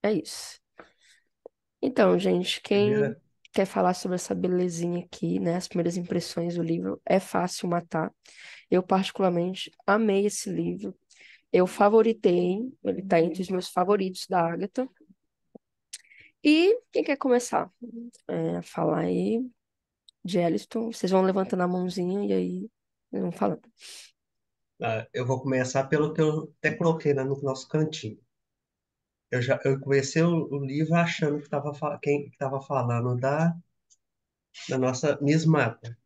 É isso. Então, gente, quem Primeira, quer falar sobre essa belezinha aqui, né? As primeiras impressões do livro, é fácil matar. Eu, particularmente, amei esse livro. Eu favoritei, ele tá entre os meus favoritos da Agatha. E quem quer começar a falar aí de Elliston? Vocês vão levantando a mãozinha e aí vão falando. eu vou começar pelo que eu até coloquei lá no nosso cantinho. Eu comecei o livro achando que quem estava falando da nossa Miss Marple.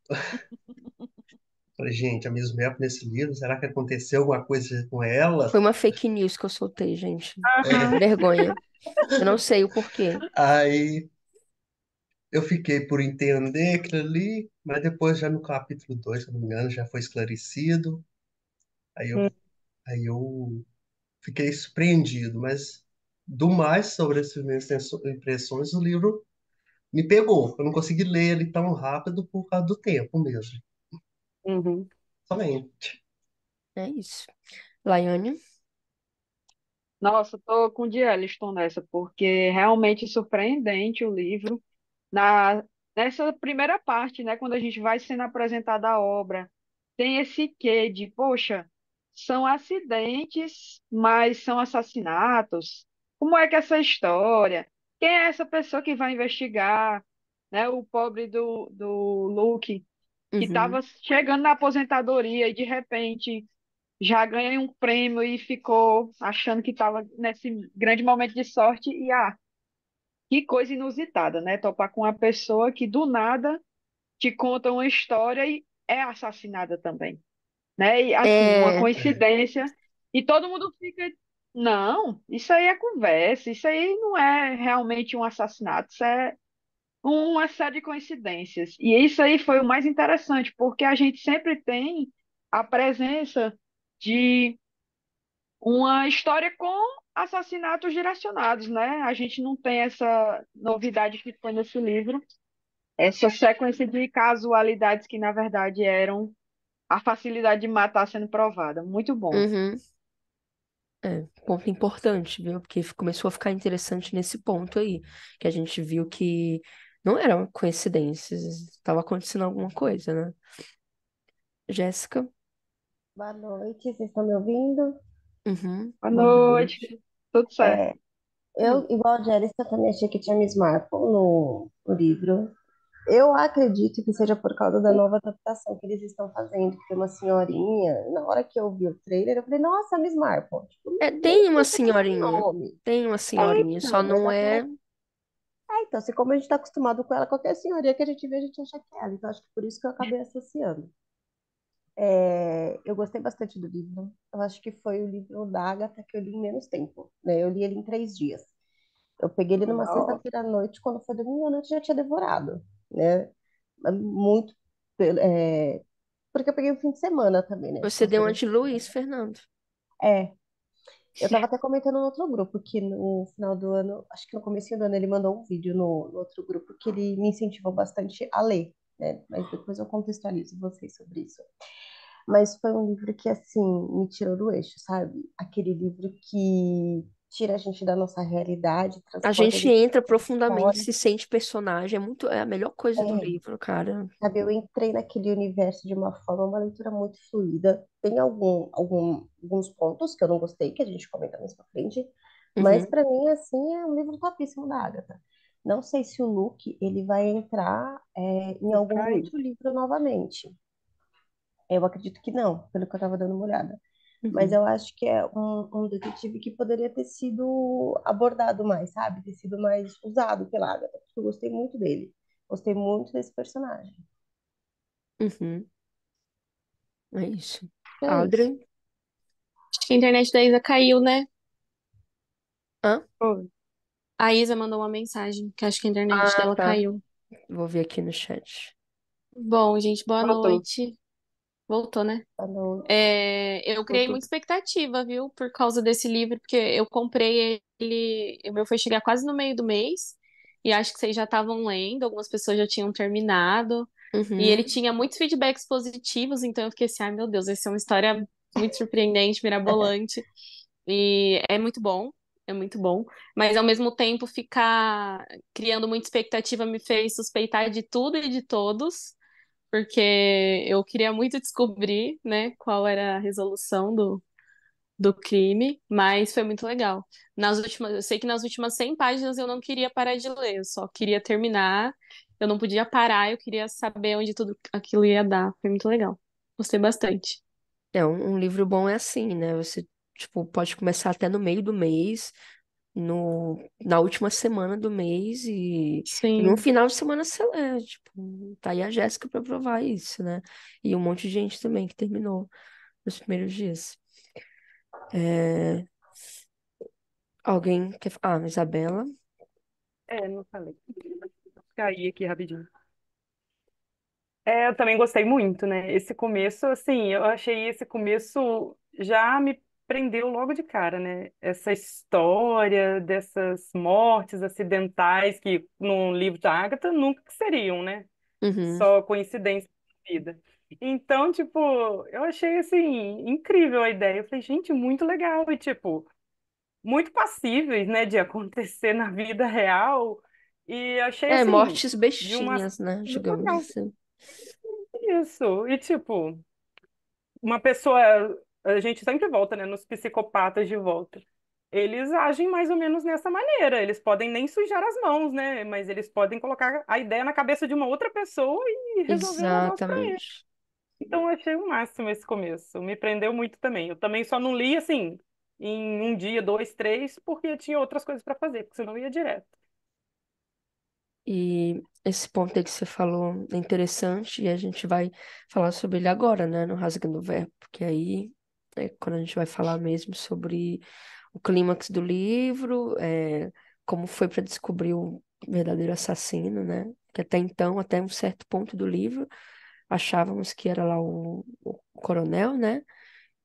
Falei, gente, a Miss Marple nesse livro, será que aconteceu alguma coisa com ela? Foi uma fake news que eu soltei, gente. É, Vergonha. Eu não sei o porquê. aí eu fiquei por entender aquilo ali, mas depois já no capítulo 2, se eu não me engano, já foi esclarecido. Aí eu, Hum. aí eu fiquei surpreendido, mas do mais sobre essas minhas impressões, o livro me pegou. Eu não consegui ler ele tão rápido por causa do tempo mesmo. Uhum. Somente. É isso. Laiane? Nossa, tô com o de Elliston nessa, porque realmente surpreendente o livro. Na, Nessa primeira parte, né, quando a gente vai sendo apresentada a obra, tem esse quê de, poxa, são acidentes, mas são assassinatos. Como é que é essa história? Quem é essa pessoa que vai investigar? Né, o pobre do Luke, que Uhum. estava chegando na aposentadoria e de repente já ganhei um prêmio e ficou achando que estava nesse grande momento de sorte e que coisa inusitada, né? Topar com uma pessoa que do nada te conta uma história e é assassinada também, né? E assim, uma É, coincidência e todo mundo fica, não, isso aí é conversa, isso aí não é realmente um assassinato, isso é uma série de coincidências. E isso aí foi o mais interessante, porque a gente sempre tem a presença de uma história com assassinatos direcionados, né? A gente não tem essa novidade que foi nesse livro, essa sequência de casualidades que, na verdade, eram a facilidade de matar sendo provada. Muito bom. uhum. Ponto importante, viu? Porque começou a ficar interessante nesse ponto aí, que a gente viu que não eram coincidências, estava acontecendo alguma coisa, né? Jéssica? Boa noite, vocês estão me ouvindo? Uhum. Boa Boa noite. noite. Tudo certo. É, Hum. igual a Jerice, eu também achei que tinha Miss Marple no livro. Eu acredito que seja por causa da nova adaptação que eles estão fazendo, que tem uma senhorinha. Na hora que eu vi o trailer, eu falei, nossa, Miss Marple. Tipo, nem Tem uma pensei nesse senhorinha, nome. tem uma senhorinha, só Então, mas não aquela. é. Então, assim, como a gente está acostumado com ela, qualquer senhorinha que a gente vê, a gente acha que é ela. Então, acho que por isso que eu acabei associando. Eu gostei bastante do livro. Eu acho que foi o livro da Agatha que eu li em menos tempo, né? Eu li ele em 3 dias. Eu peguei ele numa Nossa. sexta-feira à noite, quando foi domingo à noite já tinha devorado, né? Muito, é, porque eu peguei o fim de semana também, né? Você deu uma Considerando. de Luiz, Fernando. É, eu tava até comentando no outro grupo que no final do ano, acho que no comecinho do ano, ele mandou um vídeo no outro grupo que ele me incentivou bastante a ler, né? Mas depois eu contextualizo vocês sobre isso. Mas foi um livro que, assim, me tirou do eixo, sabe? Aquele livro que tira a gente da nossa realidade, A transporta a gente gente entra para profundamente, história. se sente personagem, é a melhor coisa do É, livro, cara. sabe, eu entrei naquele universo de uma forma, uma leitura muito fluida. Tem alguns pontos que eu não gostei, que a gente comenta mais pra frente, mas Uhum. para mim, assim, é um livro topíssimo da Agatha. Não sei se o Luke, ele vai entrar em algum Cai. outro livro novamente. Eu acredito que não, pelo que eu estava dando uma olhada. Mas Uhum. eu acho que é um detetive que poderia ter sido abordado mais, sabe? Ter sido mais usado pela Agatha, porque eu gostei muito dele. Gostei muito desse personagem. Uhum. É isso. É isso. Audrey? Acho que a internet da Isa caiu, né? Hã? Foi. A Isa mandou uma mensagem que acho que a internet Ah, dela tá. caiu. Vou ver aqui no chat. Bom, gente, boa Voltou. noite. Voltou, né? Boa noite. Eu criei Voltou. muita expectativa, viu, por causa desse livro, porque eu comprei ele, o meu foi chegar quase no meio do mês, e acho que vocês já estavam lendo, algumas pessoas já tinham terminado, e ele Uhum. tinha muitos feedbacks positivos, então eu fiquei assim, ai meu Deus, vai ser uma história muito surpreendente, mirabolante, e é muito bom. é muito bom. Mas ao mesmo tempo ficar criando muita expectativa me fez suspeitar de tudo e de todos, porque eu queria muito descobrir, né, qual era a resolução do crime, mas foi muito legal. Eu sei que nas últimas 100 páginas eu não queria parar de ler, eu só queria terminar. Eu não podia parar, eu queria saber onde tudo aquilo ia dar. Foi muito legal. Gostei bastante. Um livro bom é assim, né? Você, tipo, pode começar até no meio do mês, na última semana do mês e no Sim. final de semana você lê. Tipo, tá aí a Jéssica pra provar isso, né? E um monte de gente também que terminou nos primeiros dias. É, alguém quer... Ah, Isabela. Não falei. Caí aqui rapidinho. Eu também gostei muito, né? Esse começo, assim, eu achei esse começo já me prendeu logo de cara, né? Essa história dessas mortes acidentais que no livro da Agatha nunca seriam, né? Uhum. Só coincidência da vida. Então, tipo, eu achei, assim, incrível a ideia. Eu falei, gente, muito legal. E, tipo, muito passíveis, né, de acontecer na vida real. E achei, É, assim, mortes de uma... bestinhas, né? Muito Digamos legal. assim. Isso. E, tipo, uma pessoa, a gente sempre volta, né, nos psicopatas de volta. Eles agem mais ou menos nessa maneira. Eles podem nem sujar as mãos, né? Mas eles podem colocar a ideia na cabeça de uma outra pessoa e resolver o negócio para ele. Exatamente. Então, eu achei o máximo esse começo. Me prendeu muito também. Eu também só não li assim em um dia, dois, três, porque eu tinha outras coisas para fazer, porque senão eu ia direto. E esse ponto aí que você falou é interessante e a gente vai falar sobre ele agora, né, no Rasgando o Verbo, porque aí é quando a gente vai falar mesmo sobre o clímax do livro, como foi para descobrir o verdadeiro assassino, né? Que até então, até um certo ponto do livro, achávamos que era lá o coronel, né?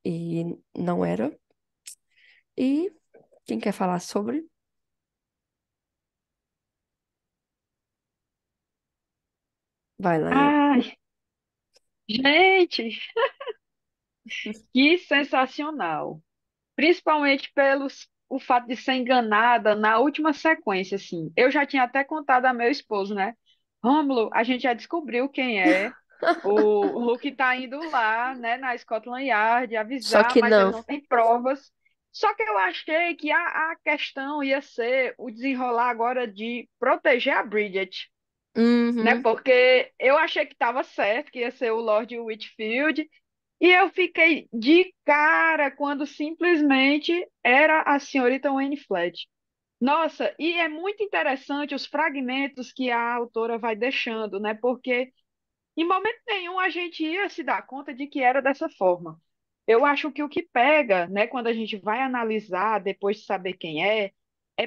E não era. E quem quer falar sobre? Vai lá, Ai, gente, que sensacional. Principalmente pelos o fato de ser enganada na última sequência, assim. Eu já tinha até contado a meu esposo, né? Rômulo, a gente já descobriu quem é. O Luke tá indo lá, né, na Scotland Yard Só avisar, que mas ele não. não tem provas. Só que eu achei que a questão ia ser o desenrolar agora de proteger a Bridget, né? Uhum. Porque eu achei que estava certo, que ia ser o Lord Whitfield, e eu fiquei de cara quando simplesmente era a senhorita Wayne Fletch. Nossa, e é muito interessante os fragmentos que a autora vai deixando, né? Porque em momento nenhum a gente ia se dar conta de que era dessa forma. Eu acho que o que pega, né, quando a gente vai analisar depois de saber quem é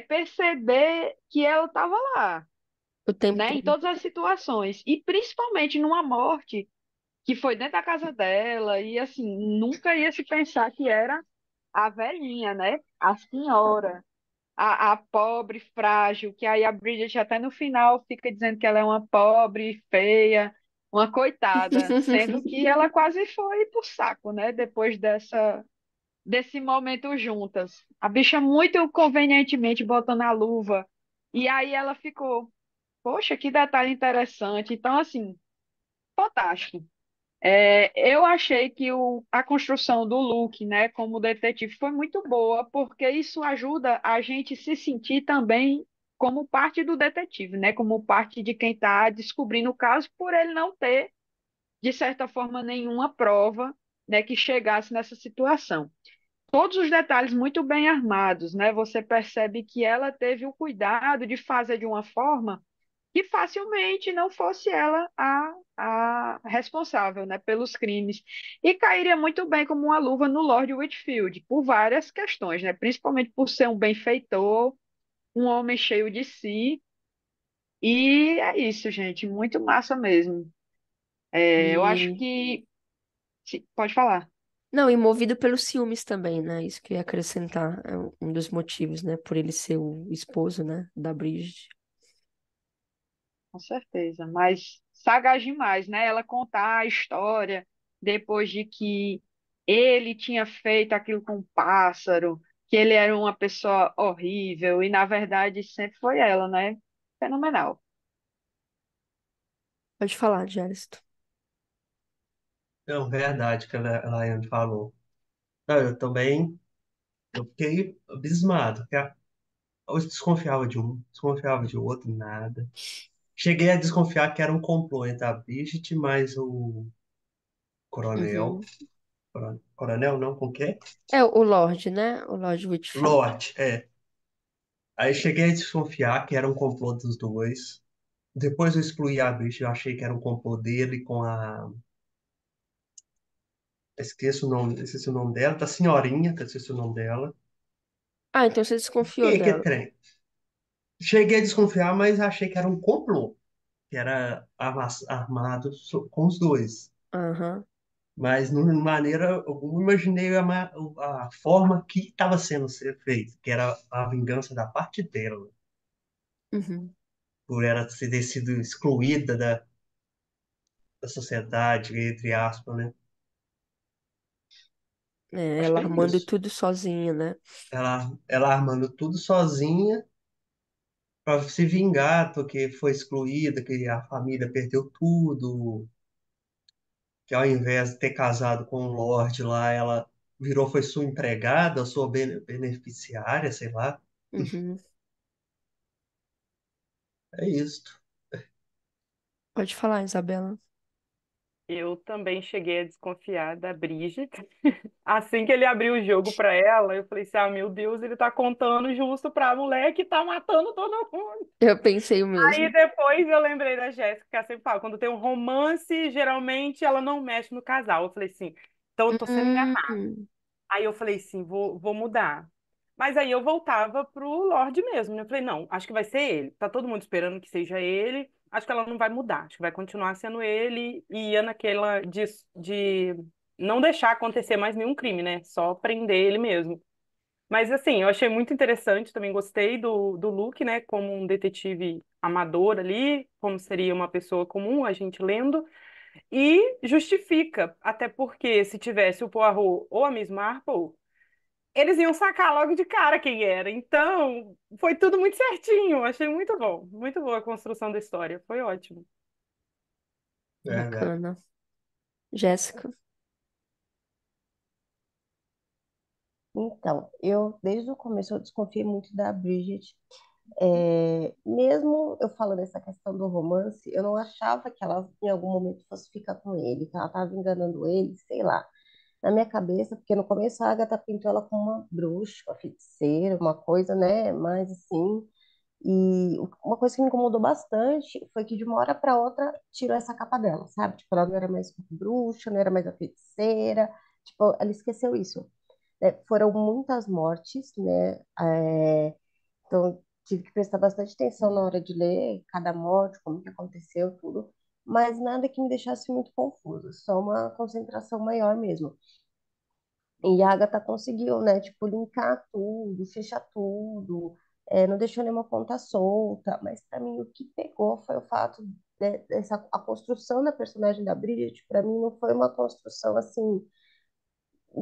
perceber que ela estava lá, O tempo né, em todo. todas as situações, e principalmente numa morte que foi dentro da casa dela, e assim, nunca ia se pensar que era a velhinha, né? A senhora, a pobre, frágil, que aí a Bridget até no final fica dizendo que ela é uma pobre, feia, uma coitada, sendo que ela quase foi pro saco, né? Depois desse momento juntas. A bicha muito convenientemente botando a luva, e aí ela ficou, poxa, que detalhe interessante. Então, assim, fantástico. Eu achei que a construção do Luke, né, como detetive, foi muito boa, porque isso ajuda a gente se sentir também como parte do detetive, né, como parte de quem está descobrindo o caso, por ele não ter, de certa forma, nenhuma prova, né, que chegasse nessa situação. Todos os detalhes muito bem armados, né? Você percebe que ela teve o cuidado de fazer de uma forma que facilmente não fosse ela a responsável, né, pelos crimes. E cairia muito bem como uma luva no Lord Whitfield, por várias questões, né, principalmente por ser um benfeitor, um homem cheio de si. E é isso, gente, muito massa mesmo. Eu acho E. que. Pode falar. Não, e movido pelos ciúmes também, né? Isso que eu ia acrescentar. É um dos motivos, né? Por ele ser o esposo, né? Da Bridget. Com certeza, mas sagaz demais, né? Ela contar a história depois de que ele tinha feito aquilo com o pássaro, que ele era uma pessoa horrível e na verdade sempre foi ela, né? Fenomenal. Pode falar, Jéssica. Não, verdade que a Laiane falou. Não, eu também, eu fiquei abismado, porque eu desconfiava de um, desconfiava de outro, nada. Cheguei a desconfiar que era um complô entre a Bridget mais o coronel. Uhum. Coronel, não, com quem? É o Lorde, né? O Lorde Whitfield. Lorde, é. Aí cheguei a desconfiar que era um complô dos dois. Depois eu excluí a Bridget, eu achei que era um complô dele com a. Esqueci o nome dela, da senhorinha, que eu esqueci o nome dela. Ah, então você desconfiou E que dela. trem? Cheguei a desconfiar, mas achei que era um complô, que era armado com os dois. Aham. Mas, de maneira alguma, imaginei a forma que estava sendo ser feito, que era a vingança da parte dela, Uhum. por ela ter sido excluída da sociedade, entre aspas, né? É, Acho ela que é armando isso. tudo sozinha, né? Ela armando tudo sozinha para se vingar, porque foi excluída, que a família perdeu tudo, que ao invés de ter casado com o Lorde lá, ela virou, foi sua empregada, sua beneficiária, sei lá. Uhum. É isso. Pode falar, Isabela. Eu também cheguei a desconfiar da Bridget. Assim que ele abriu o jogo pra ela, eu falei assim: ah, meu Deus, ele tá contando justo pra mulher que tá matando todo mundo. Eu pensei o Aí mesmo. depois eu lembrei da Jéssica, que ela sempre fala: quando tem um romance, geralmente ela não mexe no casal. Eu falei assim: então eu tô sendo enganada. Hum, Aí eu falei assim: vou mudar. Mas aí eu voltava pro Lorde mesmo, né? Eu falei: não, acho que vai ser ele. Tá todo mundo esperando que seja ele. Acho que ela não vai mudar. Acho que vai continuar sendo ele e ia naquela de não deixar acontecer mais nenhum crime, né? Só prender ele mesmo. Mas assim, eu achei muito interessante, também gostei do Luke, né? Como um detetive amador ali, como seria uma pessoa comum, a gente lendo. E justifica, até porque se tivesse o Poirot ou a Miss Marple, eles iam sacar logo de cara quem era. Então, foi tudo muito certinho. Achei muito bom. Muito boa a construção da história. Foi ótimo. Verdade. bacana. Jéssica. Então, eu desde o começo eu desconfiei muito da Bridget. Mesmo eu falando essa questão do romance, eu não achava que ela em algum momento fosse ficar com ele, que ela estava enganando ele, sei lá. Na minha cabeça, porque no começo a Agatha pintou ela como uma bruxa, uma feiticeira, uma coisa, né, mais assim. E uma coisa que me incomodou bastante foi que de uma hora para outra tirou essa capa dela, sabe? Tipo, ela não era mais bruxa, não era mais a feiticeira, tipo, ela esqueceu isso. Foram muitas mortes, né? Então, tive que prestar bastante atenção na hora de ler cada morte, como que aconteceu, tudo. Mas nada que me deixasse muito confusa, só uma concentração maior mesmo. E a Agatha conseguiu, né, tipo, linkar tudo, fechar tudo, não deixou nenhuma ponta solta, mas para mim o que pegou foi o fato a construção da personagem da Bridget, para mim não foi uma construção assim,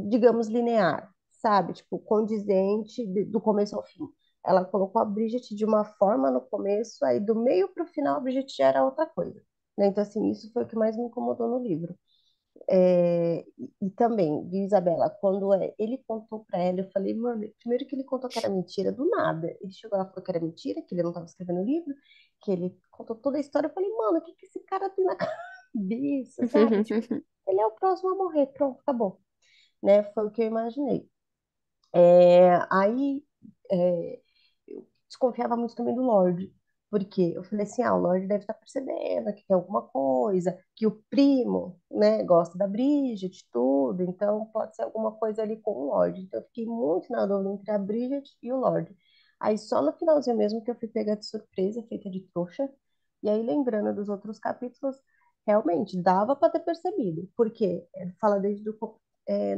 digamos, linear, sabe? Tipo, condizente do começo ao fim. Ela colocou a Bridget de uma forma no começo, aí do meio para o final a Bridget já era outra coisa. Né? Então, assim, isso foi o que mais me incomodou no livro. E também, de Isabela, quando ele contou pra ela, eu falei, mano, primeiro que ele contou que era mentira, do nada. Ele chegou lá e falou que era mentira, que ele não estava escrevendo o livro, que ele contou toda a história. Eu falei, mano, o que que esse cara tem na cabeça, sabe? Tipo, ele é o próximo a morrer, pronto, acabou. Né? Foi o que eu imaginei. Aí eu desconfiava muito também do Lorde, porque eu falei assim, o Lorde deve estar percebendo que tem alguma coisa, que o primo, né, gosta da Bridget, tudo, então pode ser alguma coisa ali com o Lorde. Então eu fiquei muito na dúvida entre a Bridget e o Lorde. Aí só no finalzinho mesmo que eu fui pegar de surpresa, feita de trouxa, e aí lembrando dos outros capítulos, realmente dava para ter percebido, porque ele fala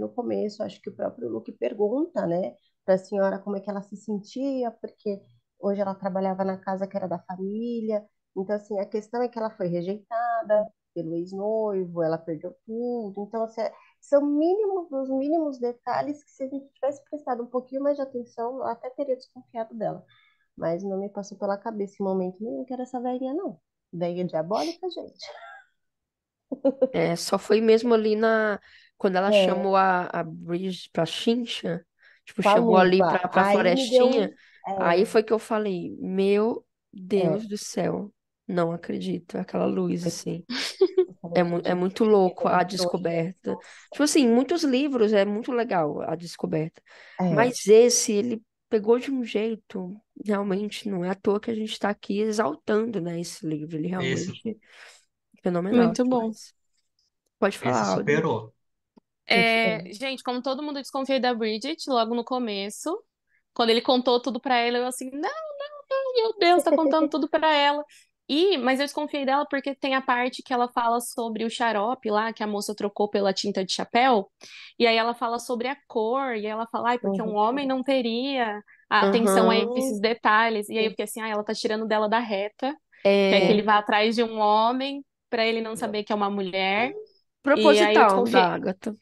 no começo, acho que o próprio Luke pergunta, né, para a senhora como é que ela se sentia, porque hoje ela trabalhava na casa que era da família. Então, assim, a questão é que ela foi rejeitada pelo ex-noivo, ela perdeu tudo. Então, assim, São mínimos dos mínimos detalhes que se a gente tivesse prestado um pouquinho mais de atenção, eu até teria desconfiado dela. Mas não me passou pela cabeça em momento nenhum que era essa velhinha, não. Velha diabólica, gente. Só foi mesmo ali quando ela É, chamou a Bridget pra Chincha, tipo, com a chamou ali luva. pra Aí me deu florestinha, um. aí foi que eu falei, meu Deus É, do céu, não acredito, aquela luz, foi, assim. eu falei, É, não é acredito muito que louco fizeram a um trouxa. descoberta. Nossa. Tipo assim, muitos livros é muito legal a descoberta. É, Mas esse, ele pegou de um jeito, realmente, não é à toa que a gente está aqui exaltando, né, esse livro. Ele Esse, realmente é fenomenal Muito bom. demais. Pode falar, esse Audrey. superou. Gente, como todo mundo desconfiei da Bridget logo no começo, quando ele contou tudo pra ela, eu assim, não, meu Deus, tá contando tudo pra ela. Mas eu desconfiei dela porque tem a parte que ela fala sobre o xarope lá, que a moça trocou pela tinta de chapéu, e aí ela fala sobre a cor, e ela fala, ai, porque um uhum. homem não teria a atenção a Aham. esses detalhes. E aí eu Sim. fiquei assim, ela tá tirando dela da reta, quer que É ele vá atrás de um homem pra ele não saber que é uma mulher. E aí eu proposital da desconfiei, Agatha.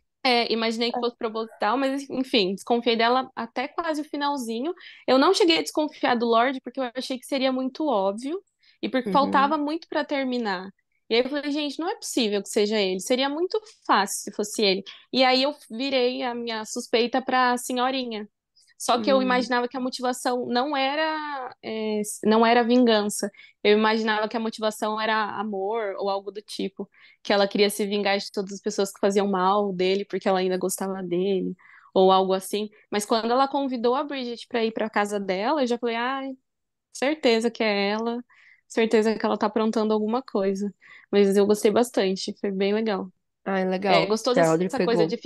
imaginei que fosse proposital, mas enfim, desconfiei dela até quase o finalzinho. Eu não cheguei a desconfiar do Lorde porque eu achei que seria muito óbvio e porque faltava Uhum. muito pra terminar. E aí eu falei, gente, não é possível que seja ele. Seria muito fácil se fosse ele. E aí eu virei a minha suspeita pra senhorinha. Só que eu Hum. imaginava que a motivação não era vingança. Eu imaginava que a motivação era amor ou algo do tipo, que ela queria se vingar de todas as pessoas que faziam mal dele, porque ela ainda gostava dele, ou algo assim. Mas quando ela convidou a Bridget para ir para casa dela, eu já falei, ai, certeza que é ela, certeza que ela tá aprontando alguma coisa. Mas eu gostei bastante, foi bem legal. Ai, legal. Gostou Que a Audrey dessa coisa pegou.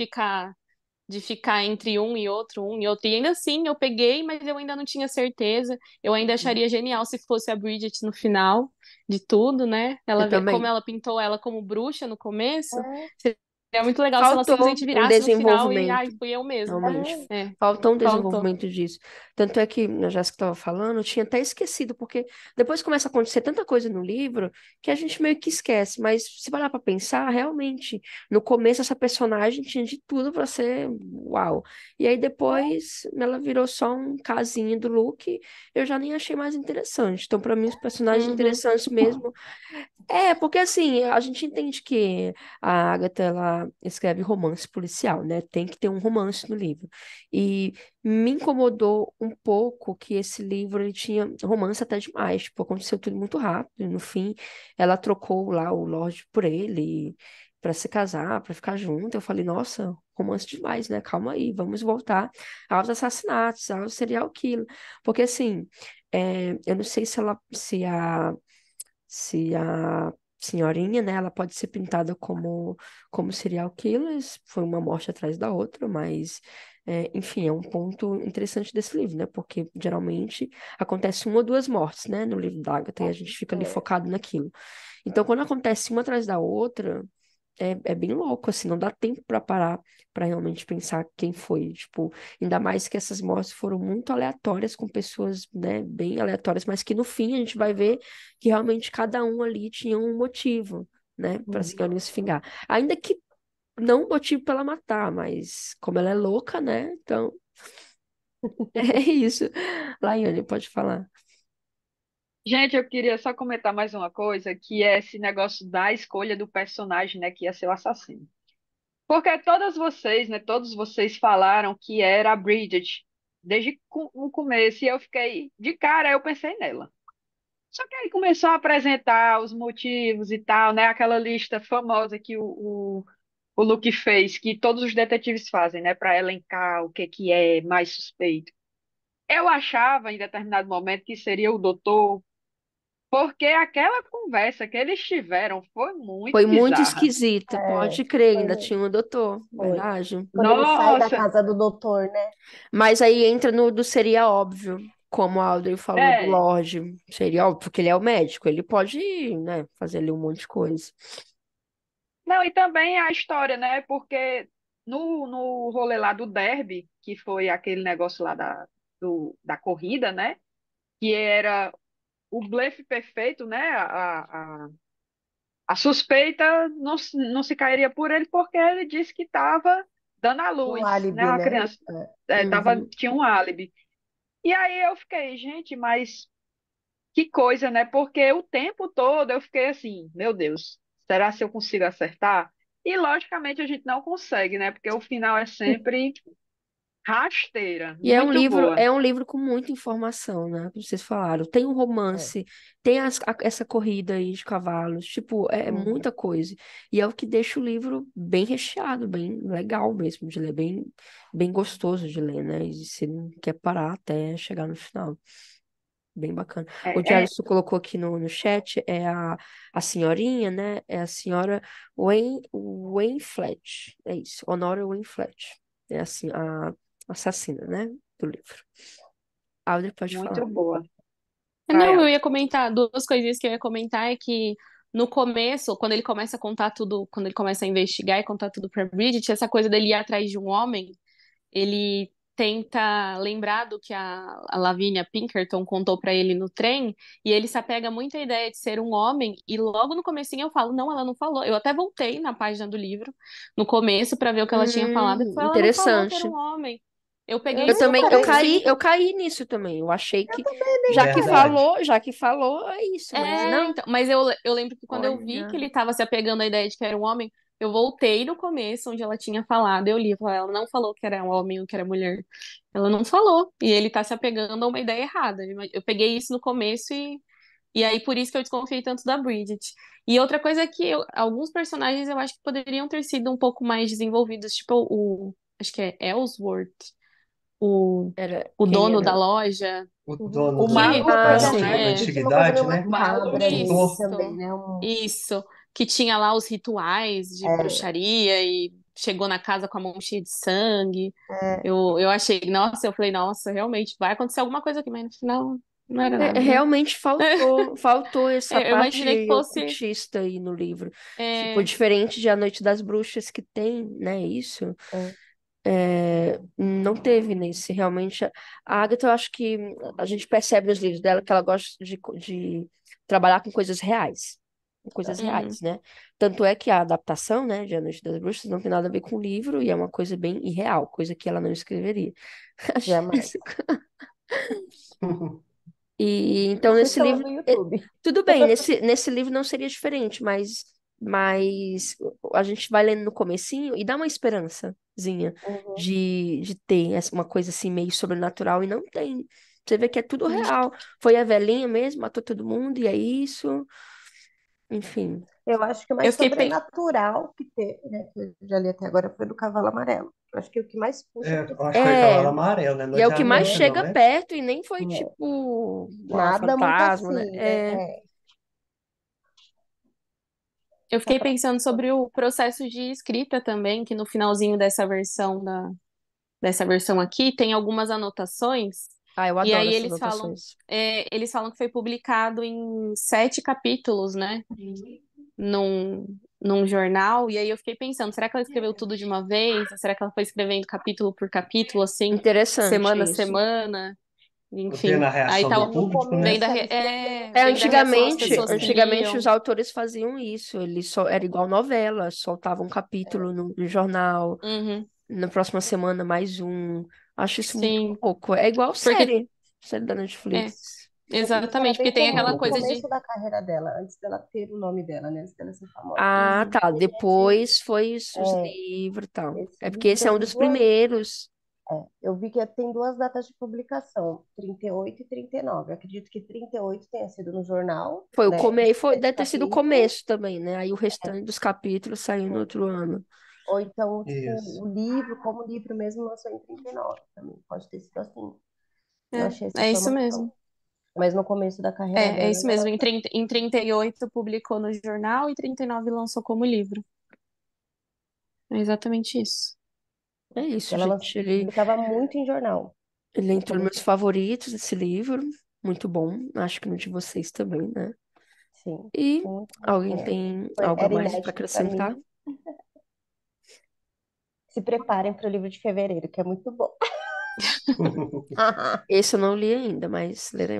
de ficar entre um e outro. E ainda assim, eu peguei, mas eu ainda não tinha certeza. Eu ainda acharia genial se fosse a Bridget no final de tudo, né? Eu Como também. ela pintou ela como bruxa no começo, É, seria muito legal se ela Faltou simplesmente um virasse no final e, ai, desenvolvimento. fui eu mesma. Realmente, é, faltou um Faltou. desenvolvimento disso. Tanto é que a Jéssica estava falando, eu tinha até esquecido, porque depois começa a acontecer tanta coisa no livro que a gente meio que esquece. Mas se parar para pensar, realmente, no começo essa personagem tinha de tudo para ser uau. E aí depois ela virou só um casinho do Luke, eu já nem achei mais interessante. Então, para mim, os personagens Uhum, interessantes mesmo porque assim, a gente entende que a Agatha, ela escreve romance policial, né? Tem que ter um romance no livro. E me incomodou um pouco que esse livro, ele tinha romance até demais. Tipo, aconteceu tudo muito rápido. No fim, ela trocou lá o Lorde por ele para se casar, para ficar junto. Eu falei, nossa, romance demais, né? Calma aí, vamos voltar aos assassinatos, ao serial killer. Porque assim, eu não sei se a senhorinha, né, ela pode ser pintada como serial killers, foi uma morte atrás da outra, mas, enfim, é um ponto interessante desse livro, né, porque geralmente acontece uma ou duas mortes, né, no livro da Agatha, e a gente fica ali é. focado naquilo. Então, quando acontece uma atrás da outra, é bem louco, assim, não dá tempo para parar para realmente pensar quem foi. Tipo, ainda mais que essas mortes foram muito aleatórias, com pessoas, né, bem aleatórias, mas que no fim a gente vai ver que realmente cada um ali tinha um motivo, né, para a Uhum. senhorinha se vingar. Ainda que não um motivo para ela matar, mas como ela é louca, né, então é isso. Laiane, pode falar. Gente, eu queria só comentar mais uma coisa, que é esse negócio da escolha do personagem, né, que ia ser o assassino. Porque todas vocês, né, todos vocês falaram que era a Bridget desde o começo, e eu fiquei de cara, eu pensei nela. Só que aí começou a apresentar os motivos e tal, né, aquela lista famosa que o Luke fez, que todos os detetives fazem, né, para elencar o que que é mais suspeito. Eu achava, em determinado momento, que seria o doutor, porque aquela conversa que eles tiveram foi muito Foi muito bizarra. esquisita, É, pode crer, foi ainda mesmo. tinha um doutor, Foi. verdade. Quando ele sai da Nossa, casa do doutor, né? Mas aí entra no do seria óbvio, como a Audrey falou do é. Lorde. Seria óbvio, porque ele é o médico, ele pode, né, fazer ali um monte de coisa. Não, e também a história, né? Porque no rolê lá do Derby, que foi aquele negócio lá da corrida, né? Que era o blefe perfeito, né? A suspeita não se cairia por ele porque ele disse que estava dando à Tinha um luz, né? álibi, A né? criança Uhum. tinha um álibe. E aí eu fiquei, gente, mas que coisa, né? Porque o tempo todo eu fiquei assim, meu Deus, será se eu consigo acertar? E logicamente a gente não consegue, né? Porque o final é sempre rasteira, E muito boa. é um livro com muita informação, né? Como vocês falaram. Tem um É. romance, tem essa corrida aí de cavalos, tipo, é Uhum. muita coisa. E é o que deixa o livro bem recheado, bem legal mesmo de ler, bem gostoso de ler, né? E você não quer parar até chegar no final. Bem bacana. É, O é Diário colocou aqui no chat, é a senhorinha, né? É a senhora Wayne Fletch. É isso, Honora Wayne Fletch. É assim, a assassina, né? Do livro. Audrey pode falar. muito boa. Vai, Não, eu Aldo. ia comentar, duas coisinhas que eu ia comentar é que no começo, quando ele começa a contar tudo, quando ele começa a investigar e contar tudo pra Bridget, essa coisa dele ir atrás de um homem, ele tenta lembrar do que a Lavínia Pinkerton contou pra ele no trem, e ele se apega muito à ideia de ser um homem, e logo no comecinho eu falo, não, ela não falou. Eu até voltei na página do livro, no começo, pra ver o que ela tinha falado, e falei, ela não falou que era um Interessante. homem. Eu Eu peguei Eu isso nem no também, começo e eu caí nisso também. Eu achei eu que, também nem reparei. já que falou, é isso, mas não. então, mas eu lembro que quando eu vi que Olha. ele estava se apegando à ideia de que era um homem, eu voltei no começo, onde ela tinha falado, eu li, falei, ela não falou que era um homem ou que era mulher. Ela não falou, e ele tá se apegando a uma ideia errada. Eu peguei isso no começo e aí por isso que eu desconfiei tanto da Bridget. E outra coisa é que alguns personagens eu acho que poderiam ter sido um pouco mais desenvolvidos, tipo acho que é Ellsworth, o, Era o quem dono da era? loja, O dono O do, maluco, Ah, da né? sim. é, Tinha uma coisa meio antiguidade, né? O maluco. macabra nele também, isso. né? Isso, que tinha lá os rituais de É, bruxaria e chegou na casa com a mão cheia de sangue. é, Eu achei, nossa, eu falei, nossa, realmente vai acontecer alguma coisa aqui, mas no final não era nada, né? Realmente faltou essa Eu imaginei que parte fosse. ocultista aí no livro. Tipo, É, diferente de A Noite das Bruxas, que tem, né, isso. é. Não teve nesse, realmente. A Agatha, eu acho que a gente percebe nos livros dela que ela gosta de trabalhar com coisas reais. Com coisas uhum. reais, né? Tanto é que a adaptação, né, de A Noite das Bruxas não tem nada a ver com o livro e é uma coisa bem irreal, coisa que ela não escreveria. Acho Jamais. isso. E então nesse Assistam livro, no YouTube. tudo bem, nesse livro não seria diferente, mas a gente vai lendo no comecinho e dá uma esperançazinha Uhum. de ter uma coisa assim meio sobrenatural e não tem. Você vê que é tudo real. Foi a velhinha mesmo, matou todo mundo e é isso. Enfim. Eu acho que o Eu mais fiquei. sobrenatural que teve, né, que eu já li até agora, foi do Cavalo Amarelo. Eu acho que o que mais puxa É, para eu esse acho que foi É, Cavalo Amarelo, né? e é Noite o à que mais Bruxa, é, não, chega né? perto e nem foi é, tipo, uau, nada muito fantasma, né? assim, né? É, Eu tá fiquei pra- pensando sobre o processo de escrita também, que no finalzinho dessa versão aqui tem algumas anotações, Ah, eu e adoro aí essas anotações. eles falam que foi publicado em 7 capítulos, né? Num jornal, e aí eu fiquei pensando, será que ela escreveu tudo de uma vez? Será que ela foi escrevendo capítulo por capítulo, assim, Interessante semana a isso. semana? Enfim, Vendo a aí reação tá, do no público, vendo né? começo ela escreveu. vendo a reação das pessoas que Antigamente os liam. autores faziam isso, eles só era igual novela, soltavam um capítulo no jornal, Uhum, na próxima semana mais um. Acho isso muito sim, louco. É igual porque, série da é, Netflix. Isso era exatamente, bem porque tem comum aquela no coisa de, começo da carreira dela, antes dela ter o nome dela, né? Antes dela ser famosa. Ah, uhum, tá. Esse, Depois foi os é, livros e tal. esse É porque livro esse é eu um vi dos duas. primeiros. Eu vi que tem duas datas de publicação, 38 e 39. Eu acredito que 38 tenha sido no jornal, Foi o né? começo, Os deve sete ter sido o capítulos. começo também, né? Aí o restante dos capítulos saiu no Sim. outro ano. Ou então, tipo, Isso. o livro, como livro mesmo, lançou em 39 também. Pode ter sido assim. Não achei essa é isso informação. mesmo. Mas no começo da carreira É dela, isso mesmo. ela Em 38 publicou no jornal e 39 lançou como livro. É exatamente isso. É isso, ela gente. publicava muito em jornal Ele no entrou nos começo. meus favoritos, esse livro. Muito bom. Acho que no de vocês também, né? Sim, E muito, muito alguém bom. tem algo a Era mais para inédito para acrescentar? mim. Se preparem para o livro de fevereiro, que é muito bom. Esse eu não li ainda, mas leremos.